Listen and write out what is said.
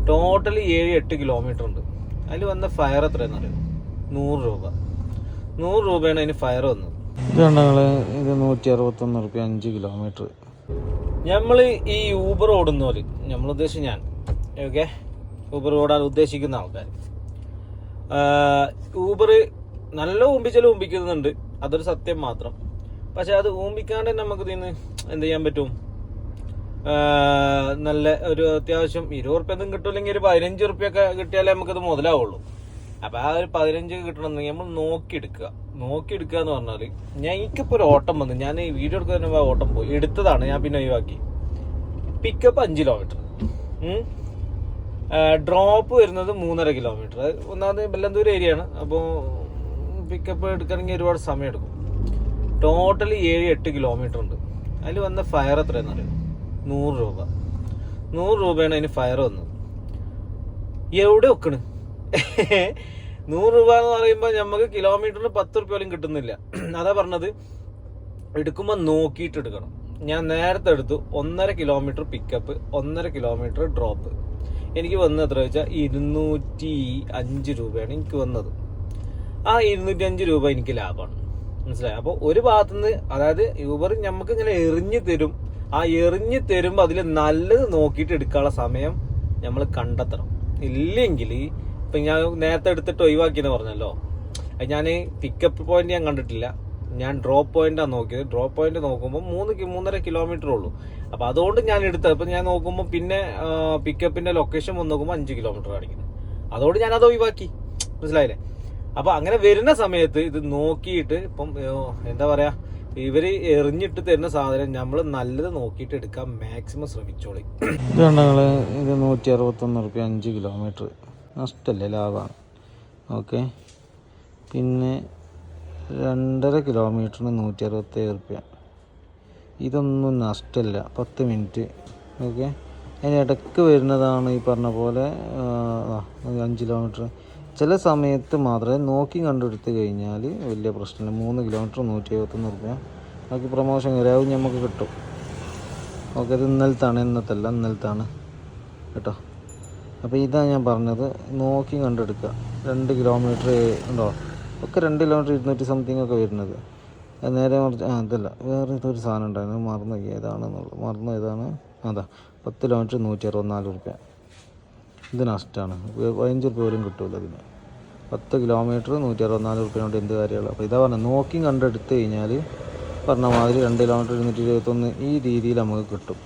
Totally 7-8 kilometre ഉണ്ട്. അതിൽ വന്ന ഫയർ എത്രയെന്ന് അറിയാം? 100 രൂപ. 100 രൂപയാണ് അതിന് ഫയർ വന്നത്. ഇത് 161 റുപ്യ 5 കിലോമീറ്റർ. നമ്മൾ ഈ ഊബർ ഓടുന്നവർ, നമ്മൾ ഉദ്ദേശിച്ച് ഞാൻ ഓക്കെ ഊബർ ഓടാൻ ഉദ്ദേശിക്കുന്ന ആൾക്കാർ, ഊബർ നല്ല ഊമ്പിക്കുന്നുണ്ട്, അതൊരു സത്യം മാത്രം. പക്ഷെ അത് ഊമ്പിക്കാണ്ട് നമുക്ക് ഇതിന് എന്ത് ചെയ്യാൻ പറ്റും? നല്ല ഒരു അത്യാവശ്യം 20 റുപ്യ ഒന്നും കിട്ടില്ലെങ്കിൽ ഒരു 15 റുപ്യൊക്കെ കിട്ടിയാലേ നമുക്കത് മുതലാവുള്ളൂ. അപ്പം ആ ഒരു 15 കിട്ടണമെന്നെങ്കിൽ നമ്മൾ നോക്കിയെടുക്കുക എന്ന് പറഞ്ഞാൽ, എനിക്കിപ്പോൾ ഒരു ഓട്ടം വന്നു, ഞാൻ ഈ വീഡിയോ എടുക്കുന്ന ഓട്ടം പോയി എടുത്തതാണ്, ഞാൻ പിന്നെ ഒഴിവാക്കി. പിക്കപ്പ് 5 കിലോമീറ്റർ, ഡ്രോപ്പ് വരുന്നത് 3.5 കിലോമീറ്റർ. ഒന്നാമത് ബെല്ലന്തൂർ ഏരിയ ആണ്, അപ്പോൾ പിക്കപ്പ് എടുക്കണമെങ്കിൽ ഒരുപാട് സമയം എടുക്കും. ടോട്ടലി 7-8 കിലോമീറ്റർ ഉണ്ട്. അതിൽ വന്ന ഫയർ എത്രയെന്ന് അറിയാം? 100 രൂപ. 100 രൂപയാണ് അതിന് ഫയർ വന്നത്. എവിടെ വെക്കണ്? 100 രൂപ എന്ന് പറയുമ്പോൾ നമുക്ക് കിലോമീറ്ററിന് 10 റുപ്യ പോലും കിട്ടുന്നില്ല. അതാ പറഞ്ഞത്, എടുക്കുമ്പോൾ നോക്കിയിട്ട് എടുക്കണം. ഞാൻ നേരത്തെ എടുത്തു 1.5 കിലോമീറ്റർ പിക്കപ്പ്, 1.5 കിലോമീറ്റർ ഡ്രോപ്പ്. എനിക്ക് വന്നത് എത്ര വെച്ചാൽ 205 രൂപയാണ് എനിക്ക് വന്നത്. ആ 205 രൂപ എനിക്ക് ലാഭമാണ്, മനസ്സിലായി? അപ്പോൾ ഒരു ഭാഗത്തുനിന്ന്, അതായത് യൂബർ നമുക്ക് ഇങ്ങനെ എറിഞ്ഞു തരും. ആ എറിഞ്ഞു തരുമ്പോൾ അതിൽ നല്ലത് നോക്കിയിട്ട് എടുക്കാനുള്ള സമയം നമ്മൾ കണ്ടെത്തണം. ഇല്ലെങ്കിൽ ഇപ്പം ഞാൻ നേരത്തെ എടുത്തിട്ട് ഒഴിവാക്കിയെന്ന് പറഞ്ഞല്ലോ, ഞാൻ പിക്കപ്പ് പോയിന്റ് ഞാൻ കണ്ടിട്ടില്ല, ഞാൻ ഡ്രോപ്പ് പോയിന്റാണ് നോക്കിയത്. ഡ്രോപ്പ് പോയിന്റ് നോക്കുമ്പോൾ 3.5 കിലോമീറ്റർ ഉള്ളൂ. അപ്പോൾ അതുകൊണ്ട് ഞാൻ എടുത്തത്. ഇപ്പം ഞാൻ നോക്കുമ്പോൾ പിന്നെ പിക്കപ്പിന്റെ ലൊക്കേഷൻ വന്ന് നോക്കുമ്പോൾ 5 കിലോമീറ്റർ കാണിക്കുന്നത്. അതുകൊണ്ട് ഞാനത് ഒഴിവാക്കി, മനസ്സിലായില്ലേ? അപ്പോൾ അങ്ങനെ വരുന്ന സമയത്ത് ഇത് നോക്കിയിട്ട്, ഇപ്പം എന്താ പറയാ, ഇവര് എറിഞ്ഞിട്ട് തരുന്ന സാധനം നമ്മൾ നല്ലത് നോക്കിയിട്ട് എടുക്കാൻ മാക്സിമം ശ്രമിച്ചോളി. ഇത് 161 റുപ്യ 5 കിലോമീറ്റർ. നഷ്ടമല്ലേ? ലാഭമാണ്. ഓക്കെ. പിന്നെ 2.5 കിലോമീറ്ററിന് 167 റുപ്യ. ഇതൊന്നും നഷ്ടമല്ല, 10 മിനിറ്റ്. ഓക്കെ. അതിന് ഇടയ്ക്ക് വരുന്നതാണ് ഈ പറഞ്ഞ പോലെ 5 കിലോമീറ്റർ. ചില സമയത്ത് മാത്രമേ നോക്കി കണ്ടെടുത്ത് കഴിഞ്ഞാൽ വലിയ പ്രശ്നമില്ല. 3 കിലോമീറ്റർ 171 റുപ്യ. ബാക്കി പ്രൊമോഷൻ കയറാവും നമുക്ക് കിട്ടും. ഓക്കെ. ഇത് ഇന്നലത്താണ് കേട്ടോ. അപ്പോൾ ഇതാണ് ഞാൻ പറഞ്ഞത്, നോക്കി കണ്ടെടുക്കുക. 2 കിലോമീറ്റർ ഉണ്ടോ? ഒക്കെ 2 കിലോമീറ്റർ 200 സംതിങ് ഒക്കെ വരുന്നത്. നേരെ മറിച്ച് അതല്ല, വേറെ ഇതൊരു സാധനം ഉണ്ടായിരുന്നു, മറന്നു ഏതാണ്. അതാ 10 കിലോമീറ്റർ 164 റുപ്യ. ഇത് നഷ്ടമാണ്. 15 റുപ്യ പോലും കിട്ടില്ല ഇതിന്. 10 കിലോമീറ്റർ 164 റുപ്യ കൊണ്ട് എന്ത് കാര്യമുള്ളൂ? അപ്പോൾ ഇതാ പറഞ്ഞത്, നോക്കി കണ്ടെടുത്ത് കഴിഞ്ഞാൽ പറഞ്ഞ മാതിരി 2 കിലോമീറ്റർ 221 ഈ രീതിയിൽ നമുക്ക് കിട്ടും.